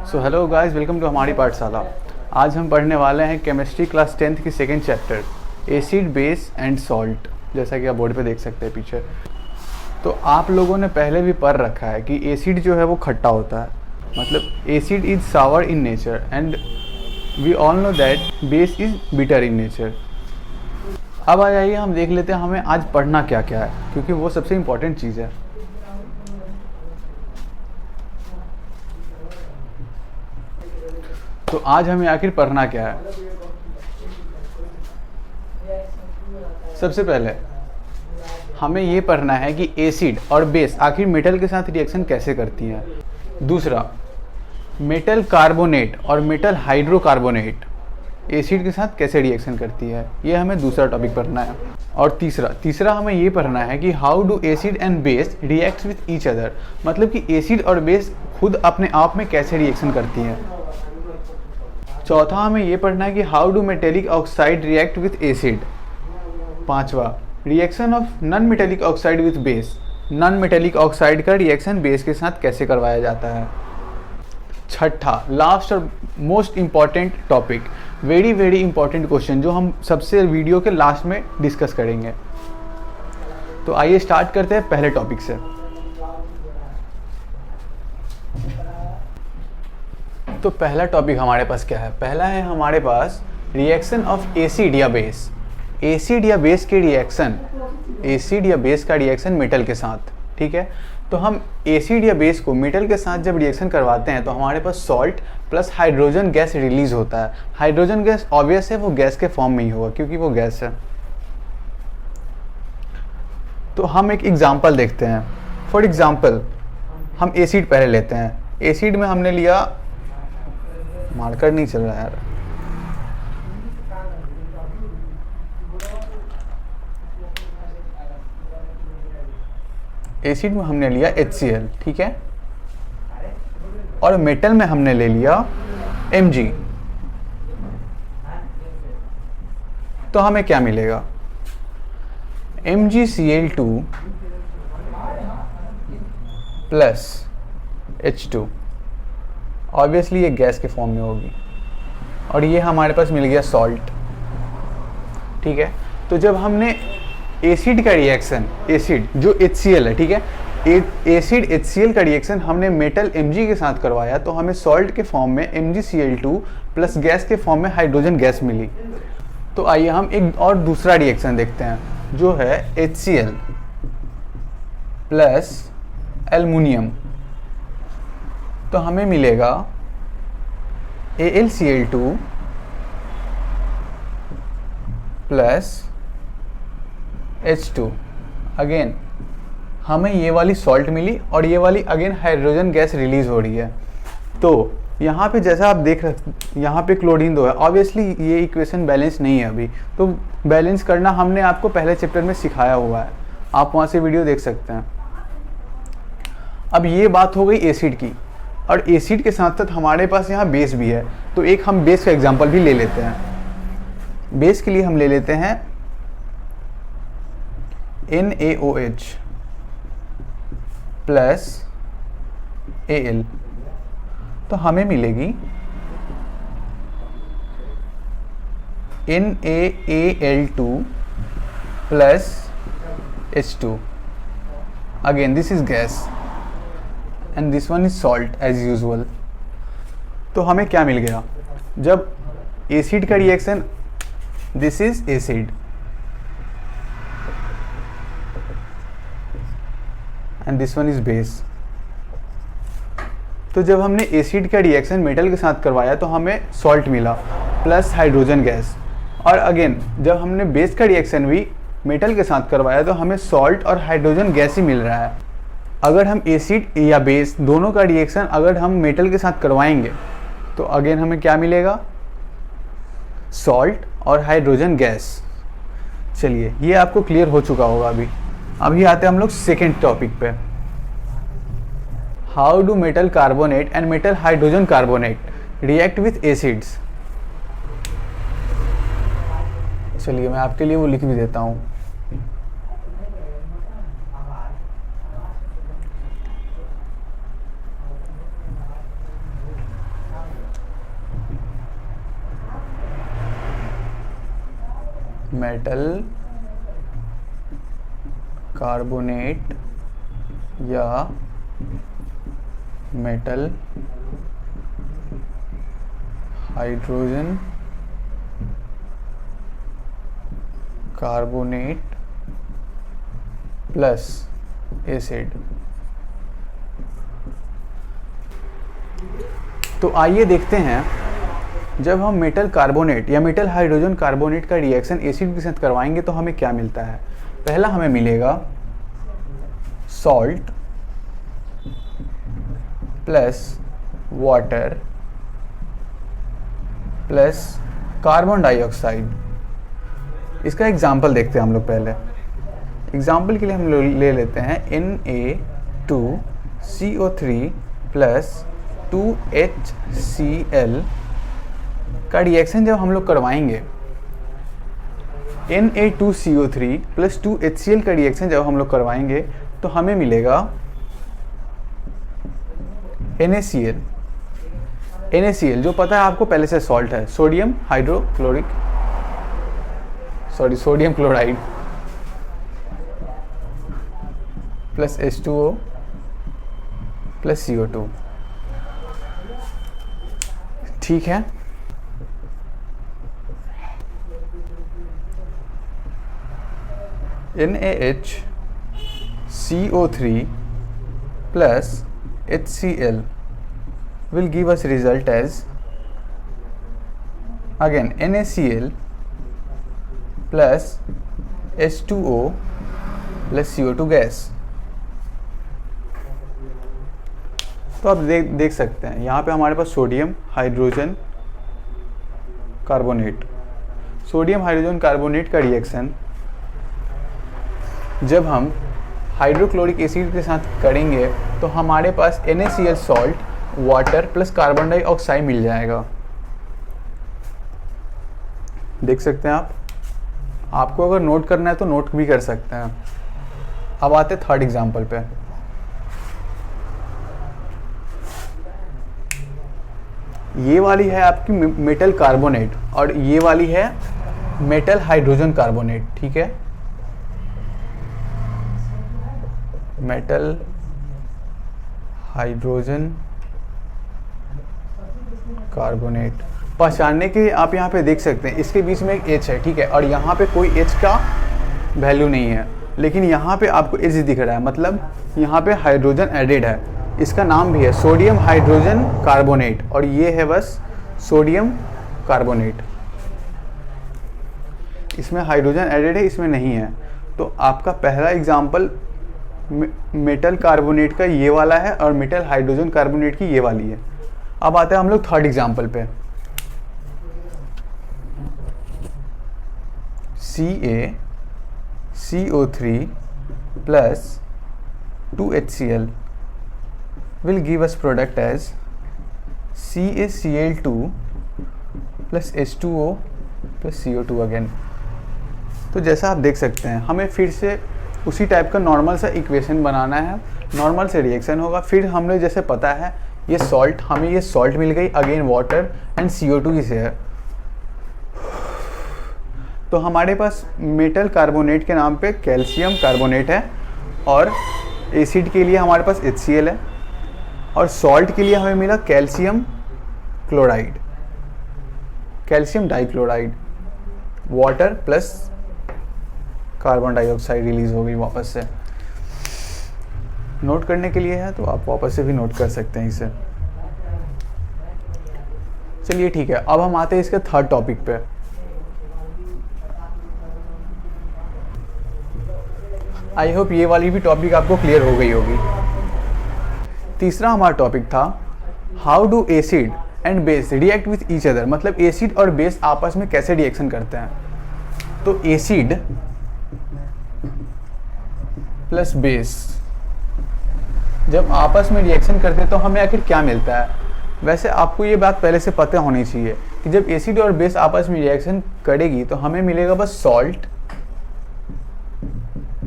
So hello guys, welcome to हमारी पाठशाला। आज हम पढ़ने वाले हैं केमिस्ट्री क्लास 10th की second chapter acid, base and salt. जैसा कि आप बोर्ड पे देख सकते हैं पीछे। तो आप लोगों ने पहले भी पढ़ रखा है कि एसिड जो है वो खट्टा होता है, मतलब acid is sour in nature and we all know that base is bitter in nature. अब आ जाइए हम देख लेते हैं हमें आज पढ़ना क्या क्या है, क्योंकि वो सबसे इम्पोर्टेंट चीज़ है। तो आज हमें आखिर पढ़ना क्या है। सबसे पहले हमें ये पढ़ना है कि एसिड और बेस आखिर मेटल के साथ रिएक्शन कैसे करती हैं। दूसरा, मेटल कार्बोनेट और मेटल हाइड्रोकार्बोनेट एसिड के साथ कैसे रिएक्शन करती है, ये हमें दूसरा टॉपिक पढ़ना है। और तीसरा हमें ये पढ़ना है कि how do acid and base react with each other, मतलब कि एसिड और बेस खुद अपने आप में कैसे रिएक्शन करती हैं। चौथा, हमें ये पढ़ना है कि how do metallic oxide react with acid. पांचवा, reaction of non metallic oxide with base, non metallic oxide का रिएक्शन बेस के साथ कैसे करवाया जाता है। छठा, लास्ट और most important topic, very important question जो हम सबसे वीडियो के लास्ट में डिस्कस करेंगे। तो आइए स्टार्ट करते हैं पहले टॉपिक से। तो पहला टॉपिक हमारे पास क्या है? पहला है हमारे पास रिएक्शन ऑफ एसिड या बेस। एसिड या बेस के रिएक्शन, एसिड या बेस का रिएक्शन मेटल के साथ, ठीक है। तो हम एसिड या बेस को मेटल के साथ जब रिएक्शन करवाते हैं तो हमारे पास salt plus hydrogen gas release होता है। हाइड्रोजन गैस ऑब्वियस है, वो गैस के फॉर्म में ही होगा क्योंकि वो गैस है। तो हम एक एग्जांपल देखते हैं। फॉर एग्जांपल हम एसिड पहले लेते हैं। एसिड में हमने लिया, मार्कर नहीं चल रहा है यार, एसिड में हमने लिया HCl, ठीक है। और मेटल में हमने ले लिया Mg। तो हमें क्या मिलेगा? MgCl2 plus H2। ऑब्वियसली ये गैस के फॉर्म में होगी। और ये हमारे पास मिल गया सॉल्ट, ठीक है। तो जब हमने एसिड का रिएक्शन, एसिड जो HCl है, ठीक है, एसिड HCl का रिएक्शन हमने मेटल Mg के साथ करवाया तो हमें सॉल्ट के फॉर्म में MgCl2 प्लस गैस के फॉर्म में हाइड्रोजन गैस मिली। तो आइए हम एक और दूसरा रिएक्शन देखते हैं जो है HCl प्लस एल्युमिनियम। तो हमें मिलेगा AlCl2 प्लस H2। अगेन हमें ये वाली सॉल्ट मिली और ये वाली अगेन हाइड्रोजन गैस रिलीज हो रही है। तो यहाँ पे जैसा आप देख रहे, यहाँ पे क्लोरीन 2 है। ऑब्वियसली ये इक्वेशन बैलेंस नहीं है अभी, तो बैलेंस करना हमने आपको पहले चैप्टर में सिखाया हुआ है, आप वहाँ से वीडियो देख सकते हैं। अब ये बात हो गई एसिड की, और एसिड के साथ साथ हमारे पास यहाँ बेस भी है। तो एक हम बेस का एग्जांपल भी ले लेते हैं। बेस के लिए हम ले लेते हैं NaOH प्लस Al। तो हमें मिलेगी NaAl2 plus H2। Again this is gas and this one is salt as usual. तो हमें क्या मिल गया? जब एसिड का reaction, this is acid and this one is base. तो जब हमने एसिड का रिएक्शन मेटल के साथ करवाया तो हमें सॉल्ट मिला प्लस हाइड्रोजन गैस। और अगेन जब हमने बेस का रिएक्शन भी मेटल के साथ करवाया तो हमें सॉल्ट और हाइड्रोजन गैस ही मिल रहा है। अगर हम एसिड या बेस दोनों का रिएक्शन अगर हम मेटल के साथ करवाएंगे तो अगेन हमें क्या मिलेगा? सॉल्ट और हाइड्रोजन गैस। चलिए, ये आपको क्लियर हो चुका होगा। अभी आते हैं हम लोग सेकेंड टॉपिक पे। How do metal carbonate and metal hydrogen carbonate react with acids. चलिए मैं आपके लिए वो लिख भी देता हूँ। मेटल कार्बोनेट या metal hydrogen carbonate plus acid. तो आइए देखते हैं, जब हम मेटल कार्बोनेट या मेटल हाइड्रोजन कार्बोनेट का रिएक्शन एसिड के साथ करवाएंगे तो हमें क्या मिलता है। पहला हमें मिलेगा salt plus water plus carbon dioxide. इसका एग्जाम्पल देखते हैं हम लोग। पहले एग्जाम्पल के लिए हम लोग ले लेते हैं Na2CO3 प्लस 2HCl का रिएक्शन जब हम लोग करवाएंगे, Na2CO3 प्लस 2HCl का रिएक्शन जब हम लोग करवाएंगे तो हमें मिलेगा NaCl। NaCl जो पता है आपको पहले से सॉल्ट है, sodium chloride plus H2O plus CO2। ठीक है, NaHCO3 plus HCl will give us result as again NaCl plus H2O plus CO2 गैस। तो आप देख सकते हैं यहाँ पे हमारे पास सोडियम हाइड्रोजन कार्बोनेट का रिएक्शन जब हम हाइड्रोक्लोरिक एसिड के साथ करेंगे तो हमारे पास NaCl salt, water plus carbon dioxide मिल जाएगा। देख सकते हैं आप। आपको अगर नोट करना है तो नोट भी कर सकते हैं। अब आते हैं थर्ड एग्जांपल पे। ये वाली है आपकी मेटल कार्बोनेट और ये वाली है मेटल हाइड्रोजन कार्बोनेट। ठीक है, मेटल हाइड्रोजन कार्बोनेट पहचानने के आप यहाँ पे देख सकते हैं इसके बीच में एक H है। ठीक है, और यहाँ पे कोई H का वैल्यू नहीं है, लेकिन यहाँ पे आपको H दिख रहा है, मतलब यहाँ पे हाइड्रोजन एडेड है। इसका नाम भी है सोडियम हाइड्रोजन कार्बोनेट और ये है बस सोडियम कार्बोनेट। इसमें हाइड्रोजन एडेड है, इसमें नहीं है। तो आपका पहला एग्जाम्पल मेटल कार्बोनेट का ये वाला है और मेटल हाइड्रोजन कार्बोनेट की ये वाली है। अब आते हैं हम लोग थर्ड एग्जाम्पल पे। CaCO3 plus 2HCl will give us product as CaCl2 plus H2O plus CO2 again। तो जैसा आप देख सकते हैं हमें फिर से उसी टाइप का नॉर्मल सा इक्वेशन बनाना है। नॉर्मल से रिएक्शन होगा। फिर हमने जैसे पता है ये सॉल्ट, हमें ये सॉल्ट मिल गई, अगेन वाटर एंड CO2 की शेयर। तो हमारे पास मेटल कार्बोनेट के नाम पे कैल्शियम कार्बोनेट है और एसिड के लिए हमारे पास HCl है और सॉल्ट के लिए हमें मिला calcium dichloride, water plus carbon dioxide release हो गई वापस से। नोट करने के लिए है तो आप वापस से भी नोट कर सकते हैं इसे। चलिए ठीक है, अब हम आते हैं इसके थर्ड टॉपिक पे। आई होप ये वाली भी टॉपिक आपको क्लियर हो गई होगी। तीसरा हमारा टॉपिक था how do acid and base react with each other, मतलब एसिड और बेस आपस में कैसे रिएक्शन करते हैं। तो एसिड प्लस बेस जब आपस में रिएक्शन करते हैं तो हमें आखिर क्या मिलता है। वैसे आपको ये बात पहले से पता होनी चाहिए कि जब एसिड और बेस आपस में रिएक्शन करेगी तो हमें मिलेगा बस सॉल्ट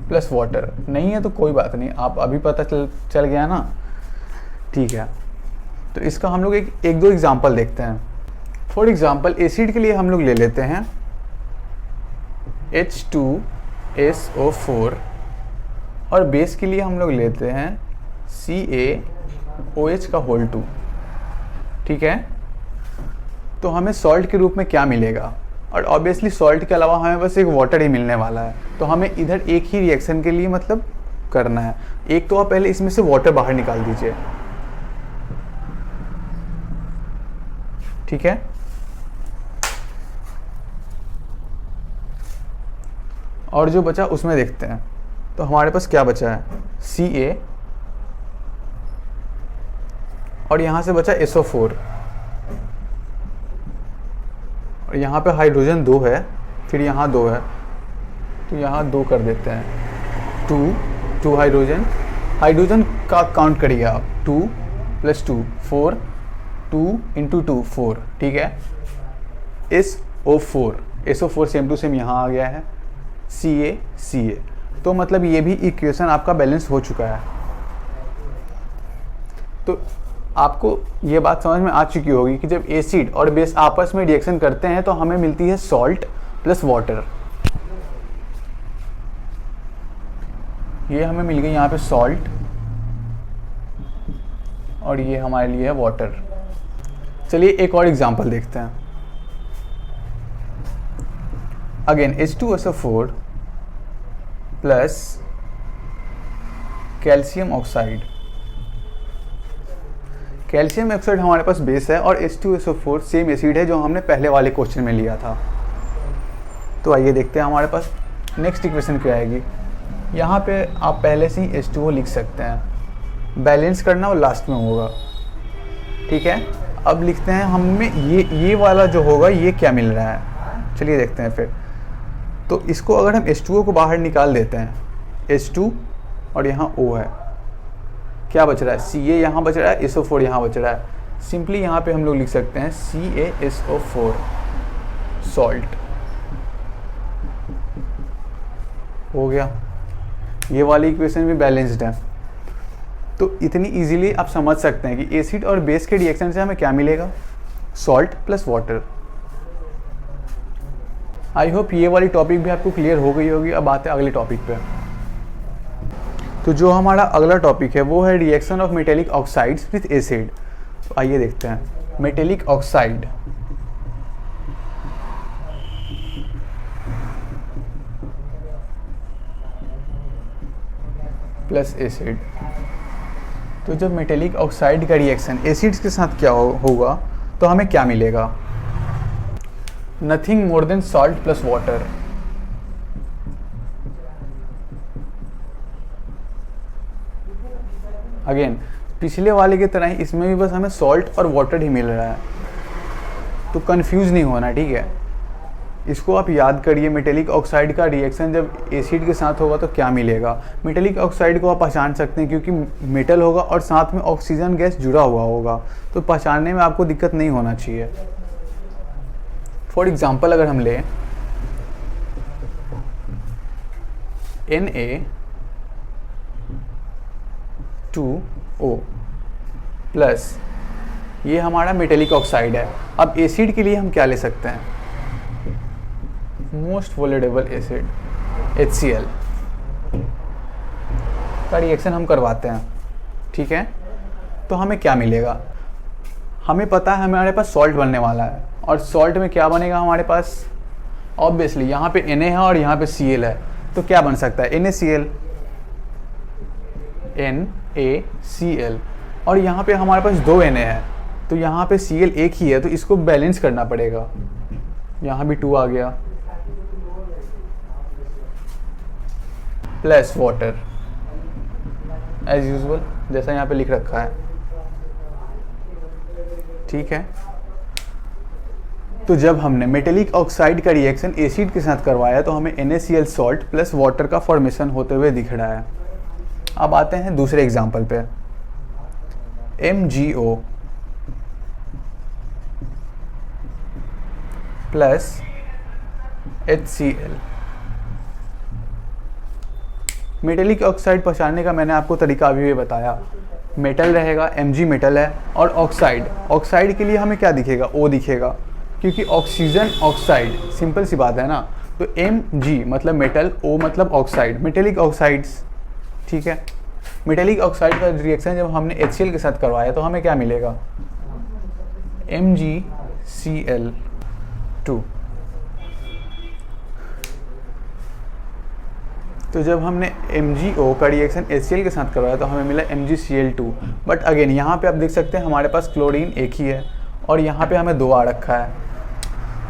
प्लस वाटर। नहीं है तो कोई बात नहीं, आप अभी पता चल गया ना। ठीक है, तो इसका हम लोग एक दो एग्जांपल देखते हैं। फॉर एग्जांपल एसिड के लिए हम लोग ले लेते हैं H2SO4 और बेस के लिए हम लोग लेते हैं CaOH का होल 2। ठीक है, तो हमें सॉल्ट के रूप में क्या मिलेगा, और ऑब्वियसली सॉल्ट के अलावा हमें बस एक वाटर ही मिलने वाला है, तो हमें इधर एक ही रिएक्शन के लिए मतलब करना है। एक तो आप पहले इसमें से वाटर बाहर निकाल दीजिए। ठीक है, और जो बचा उसमें देखते हैं। तो हमारे पास क्या बचा है, Ca और यहाँ से बचा SO4 और यहाँ पे हाइड्रोजन 2 है, फिर यहाँ 2 है, तो यहाँ 2 कर देते हैं। 2 हाइड्रोजन का काउंट करिए आप, 2 + 2 4, 2 × 2 4। ठीक है, SO4 सेम टू सेम यहाँ आ गया है, Ca। तो मतलब ये भी इक्वेशन आपका बैलेंस हो चुका है। तो आपको ये बात समझ में आ चुकी होगी कि जब एसिड और बेस आपस में रिएक्शन करते हैं तो हमें मिलती है सॉल्ट प्लस वाटर। ये हमें मिल गई यहाँ पे सॉल्ट और ये हमारे लिए है वाटर। चलिए एक और एग्जांपल देखते हैं। Again H2SO4 plus calcium oxide. Calcium oxide हमारे पास बेस है और H2SO4 सेम एसिड है जो हमने पहले वाले क्वेश्चन में लिया था। तो आइए देखते हैं हमारे पास नेक्स्ट इक्वेशन क्या आएगी। यहाँ पे आप पहले से ही H2O लिख सकते हैं, बैलेंस करना और लास्ट में होगा। ठीक है, अब लिखते हैं हमें ये वाला जो होगा ये क्या मिल रहा है। चलिए देखते हैं फिर। तो इसको अगर हम H2O को बाहर निकाल देते हैं, H2 और यहाँ O है, क्या बच रहा है, Ca यहाँ बच रहा है, SO4 यहाँ बच रहा है। सिंपली यहाँ पे हम लोग लिख सकते हैं CaSO4 सॉल्ट। हो गया, ये वाली इक्वेशन भी बैलेंस्ड है। तो इतनी इजीली आप समझ सकते हैं कि एसिड और बेस के रिएक्शन से हमें क्या मिलेगा, salt plus water. I hope ये वाली टॉपिक भी आपको क्लियर हो गई होगी। अब आते हैं अगले टॉपिक पे। तो जो हमारा अगला टॉपिक है वो है reaction of metallic oxides with acid. तो आइए देखते हैं। Metallic oxide plus acid. तो जब मेटेलिक ऑक्साइड का रिएक्शन एसिड्स के साथ क्या होगा तो हमें क्या मिलेगा, nothing more than salt plus water. Again पिछले वाले की तरह ही इसमें भी बस हमें सॉल्ट और वाटर ही मिल रहा है, तो कंफ्यूज नहीं होना। ठीक है, इसको आप याद करिए। मेटेलिक ऑक्साइड का रिएक्शन जब एसिड के साथ होगा तो क्या मिलेगा। मेटेलिक ऑक्साइड को आप पहचान सकते हैं क्योंकि मेटल होगा और साथ में ऑक्सीजन गैस जुड़ा हुआ होगा, तो पहचानने में आपको दिक्कत नहीं होना चाहिए। फॉर एग्जाम्पल अगर हम लें Na2O प्लस, ये हमारा मेटेलिक ऑक्साइड है। अब एसिड के लिए हम क्या ले सकते हैं, मोस्ट वोलेटेबल एसिड HCl का रिएक्शन हम करवाते हैं। ठीक है, तो हमें क्या मिलेगा, हमें पता है हमारे पास सॉल्ट बनने वाला है, और सॉल्ट में क्या बनेगा हमारे पास, ऑब्वियसली यहाँ पे Na है और यहाँ पे Cl है, तो क्या बन सकता है NaCl, NaCl। और यहाँ पे हमारे पास 2 Na है, तो यहाँ पे Cl एक ही है, तो इसको बैलेंस करना पड़ेगा। यहाँ भी 2 आ गया, प्लस वाटर एज यूजुअल जैसा यहाँ पे लिख रखा है। ठीक है, तो जब हमने मेटेलिक ऑक्साइड का रिएक्शन एसिड के साथ करवाया तो हमें NaCl सॉल्ट प्लस वाटर का फॉर्मेशन होते हुए दिख रहा है। अब आते हैं दूसरे एग्जाम्पल पे। MgO plus HCl। Metallic oxide पहचानने का मैंने आपको तरीका अभी भी बताया। मेटल रहेगा, Mg मेटल है, और ऑक्साइड के लिए हमें क्या दिखेगा, O दिखेगा, क्योंकि ऑक्सीजन ऑक्साइड, सिंपल सी बात है ना। तो Mg मतलब मेटल, O मतलब ऑक्साइड, मेटेलिक ऑक्साइड्स, ठीक है। मेटेलिक ऑक्साइड का रिएक्शन जब हमने HCl के साथ करवाया तो हमें क्या मिलेगा, MgCl2। तो जब हमने MgO का रिएक्शन HCl के साथ करवाया तो हमें मिला MgCl2। बट अगेन यहाँ पे आप देख सकते हैं हमारे पास क्लोरीन एक ही है और यहाँ पे हमें 2 आ रखा है,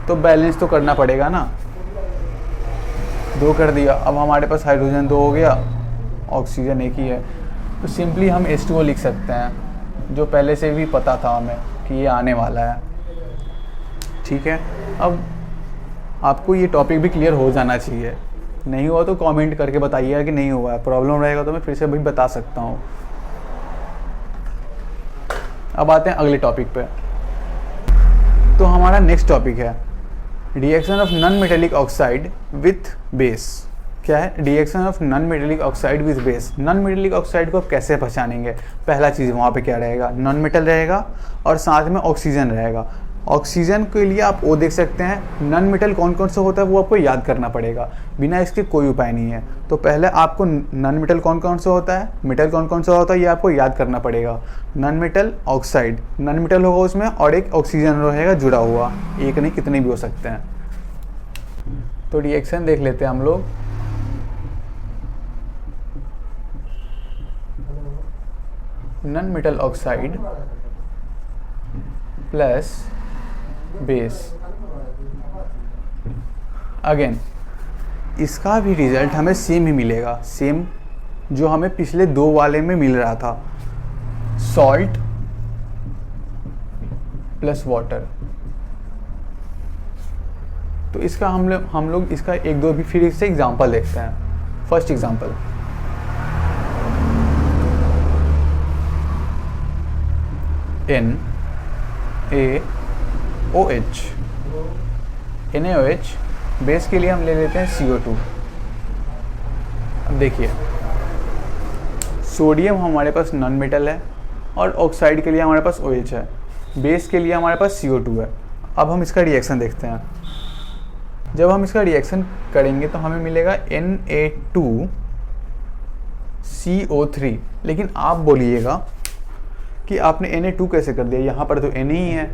तो बैलेंस तो करना पड़ेगा ना। 2 कर दिया, अब हमारे पास हाइड्रोजन 2 हो गया, ऑक्सीजन एक ही है, तो सिंपली हम H2O लिख सकते हैं, जो पहले से भी पता था हमें कि ये आने वाला है, ठीक है। अब आपको ये टॉपिक भी क्लियर हो जाना चाहिए, नहीं हुआ तो कमेंट करके बताइएगा कि नहीं हुआ है, प्रॉब्लम रहेगा तो मैं फिर से भी बता सकता हूँ। अब आते हैं अगले टॉपिक पे। तो हमारा नेक्स्ट टॉपिक है reaction of non metallic oxide with base. क्या है, reaction of non metallic oxide with base. Non metallic oxide को आप कैसे पहचानेंगे, पहला चीज़ वहाँ पे क्या रहेगा, नॉन मेटल रहेगा और साथ में ऑक्सीजन रहेगा। ऑक्सीजन के लिए आप वो देख सकते हैं, नॉन मेटल कौन कौन सा होता है वो आपको याद करना पड़ेगा, बिना इसके कोई उपाय नहीं है। तो पहले आपको नॉन मेटल कौन कौन सा होता है, मेटल कौन कौन सा होता है, ये आपको याद करना पड़ेगा। Non metal oxide, non metal होगा उसमें और एक ऑक्सीजन रहेगा जुड़ा हुआ, एक नहीं कितने भी हो सकते हैं। तो रिएक्शन देख लेते हैं हम लोग। Non metal oxide plus base, again इसका भी रिजल्ट हमें सेम ही मिलेगा, सेम जो हमें पिछले 2 वाले में मिल रहा था, सॉल्ट प्लस वाटर। तो इसका हम लोग इसका 1-2 भी फिर से एग्जांपल देखते हैं। First example, NaOH। NaOH base के लिए हम ले लेते हैं CO2। अब देखिए, सोडियम हमारे पास नॉन मेटल है और ऑक्साइड के लिए हमारे पास OH है, बेस के लिए हमारे पास CO2 है। अब हम इसका रिएक्शन देखते हैं। जब हम इसका रिएक्शन करेंगे तो हमें मिलेगा Na2CO3। लेकिन आप बोलिएगा कि आपने Na2 कैसे कर दिया, यहाँ पर तो Na ही है,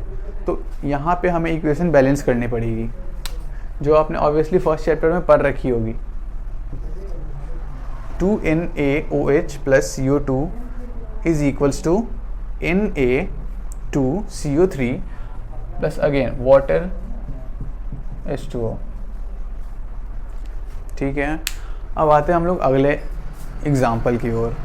तो यहाँ पे हमें इक्वेशन बैलेंस करनी पड़ेगी, जो आपने ऑब्वियसली फर्स्ट चैप्टर में पढ़ रखी होगी। 2NaOH plus CO2 is equals to Na2CO3 plus again water H2O, ठीक है। अब आते हैं हम लोग अगले एग्जाम्पल की ओर।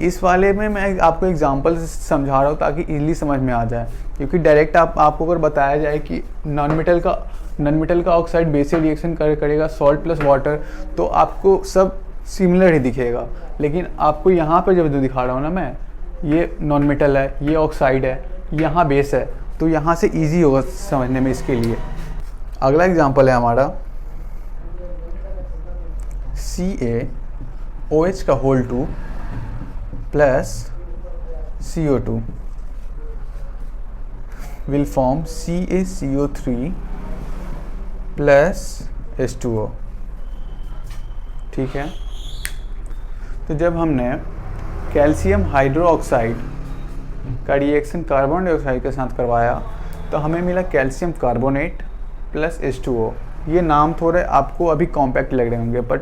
इस वाले में मैं आपको एग्जांपल समझा रहा हूँ ताकि इजीली समझ में आ जाए, क्योंकि डायरेक्ट आपको अगर बताया जाए कि नॉन मेटल का ऑक्साइड बेस से रिएक्शन करेगा सॉल्ट प्लस वाटर, तो आपको सब सिमिलर ही दिखेगा। लेकिन आपको यहाँ पर जब जो दिखा रहा हूँ ना मैं, ये नॉन मेटल है, ये ऑक्साइड है, यहाँ बेस है, तो यहाँ से ईजी होगा समझने में इसके लिए। अगला एग्जाम्पल है हमारा CaOH का whole 2 plus CO2 will form CaCO3 plus H2O, ठीक है। तो जब हमने कैल्शियम हाइड्रोक्साइड का रिएक्शन कार्बन डाइऑक्साइड के साथ करवाया तो हमें मिला कैल्शियम कार्बोनेट प्लस H2O। ये नाम थोड़े आपको अभी कॉम्पैक्ट लग रहे होंगे, बट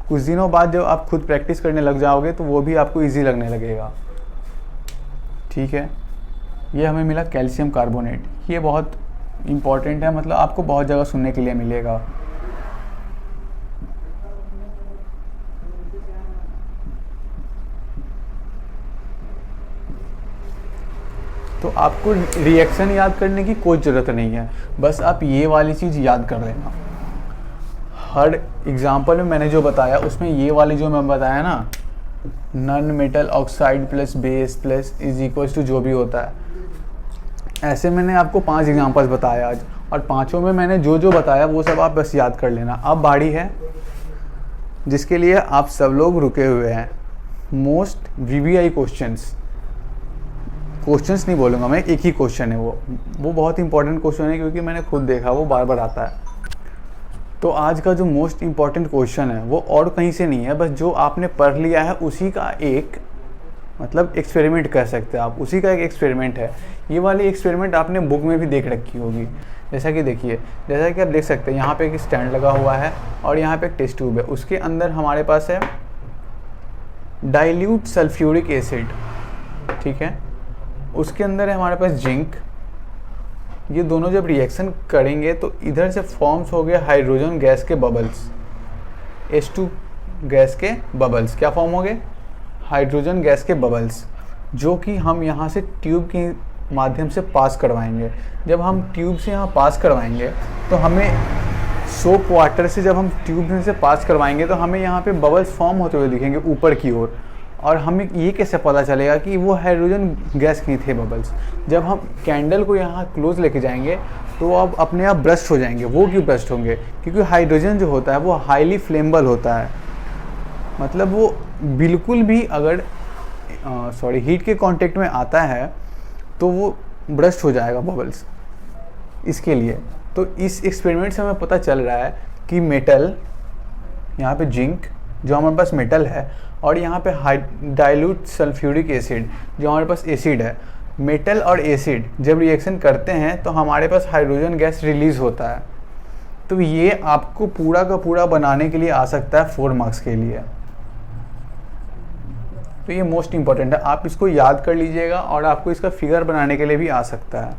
कुछ दिनों बाद जब आप खुद प्रैक्टिस करने लग जाओगे तो वो भी आपको इजी लगने लगेगा, ठीक है। ये हमें मिला कैल्शियम कार्बोनेट, ये बहुत इम्पॉर्टेंट है, मतलब आपको बहुत जगह सुनने के लिए मिलेगा। तो आपको रिएक्शन याद करने की कोई ज़रूरत नहीं है, बस आप ये वाली चीज़ याद कर लेना। हर एग्जाम्पल में मैंने जो बताया उसमें ये वाली जो मैं बताया ना, non metal oxide plus base plus is equals to जो भी होता है, ऐसे मैंने आपको 5 एग्जाम्पल्स बताया आज, और पांचों में मैंने जो जो बताया वो सब आप बस याद कर लेना। अब बारी है जिसके लिए आप सब लोग रुके हुए हैं, मोस्ट VBI क्वेश्चंस नहीं बोलूँगा मैं, एक ही क्वेश्चन है वो बहुत इंपॉर्टेंट क्वेश्चन है, क्योंकि मैंने खुद देखा वो बार बार आता है। तो आज का जो मोस्ट इम्पॉर्टेंट क्वेश्चन है वो और कहीं से नहीं है, बस जो आपने पढ़ लिया है उसी का एक मतलब एक्सपेरिमेंट कह सकते हैं आप, उसी का एक एक्सपेरिमेंट है। ये वाली एक्सपेरिमेंट आपने बुक में भी देख रखी होगी। जैसा कि देखिए, जैसा कि आप देख सकते हैं यहाँ पे एक स्टैंड लगा हुआ है और यहाँ पे एक टेस्ट ट्यूब है, उसके अंदर हमारे पास है डाइल्यूट सल्फ्यूरिक एसिड, ठीक है, उसके अंदर है हमारे पास जिंक। ये दोनों जब रिएक्शन करेंगे तो इधर से फॉर्म्स हो गए हाइड्रोजन गैस के बबल्स, H2 गैस के बबल्स। क्या फॉर्म हो गए? हाइड्रोजन गैस के बबल्स, जो कि हम यहाँ से ट्यूब के माध्यम से पास करवाएंगे। जब हम ट्यूब से यहाँ पास करवाएंगे तो हमें सोप वाटर से जब हम ट्यूब में से पास करवाएंगे तो हमें यहाँ पे बबल्स फॉर्म होते हुए दिखेंगे ऊपर की ओर। और हमें ये कैसे पता चलेगा कि वो हाइड्रोजन गैस के थे बबल्स? जब हम कैंडल को यहाँ क्लोज लेके जाएंगे तो अब अपने आप ब्रस्ट हो जाएंगे। वो क्यों ब्रस्ट होंगे? क्योंकि हाइड्रोजन जो होता है वो हाईली फ्लेमेबल होता है, मतलब वो बिल्कुल भी अगर हीट के कांटेक्ट में आता है तो वो ब्रस्ट हो जाएगा बबल्स। इसके लिए तो इस एक्सपेरिमेंट से हमें पता चल रहा है कि मेटल, यहाँ पे जिंक जो हमारे पास मेटल है, और यहाँ पे डाइल्यूट सल्फ्यूरिक एसिड जो हमारे पास एसिड है, मेटल और एसिड जब रिएक्शन करते हैं तो हमारे पास हाइड्रोजन गैस रिलीज होता है। तो ये आपको पूरा का पूरा बनाने के लिए आ सकता है 4 मार्क्स के लिए। तो ये मोस्ट इंपॉर्टेंट है, आप इसको याद कर लीजिएगा और आपको इसका फिगर बनाने के लिए भी आ सकता है।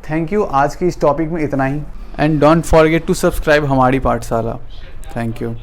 थैंक यू, आज की इस टॉपिक में इतना ही। And don't forget to subscribe Hamari Pathshala. Thank you.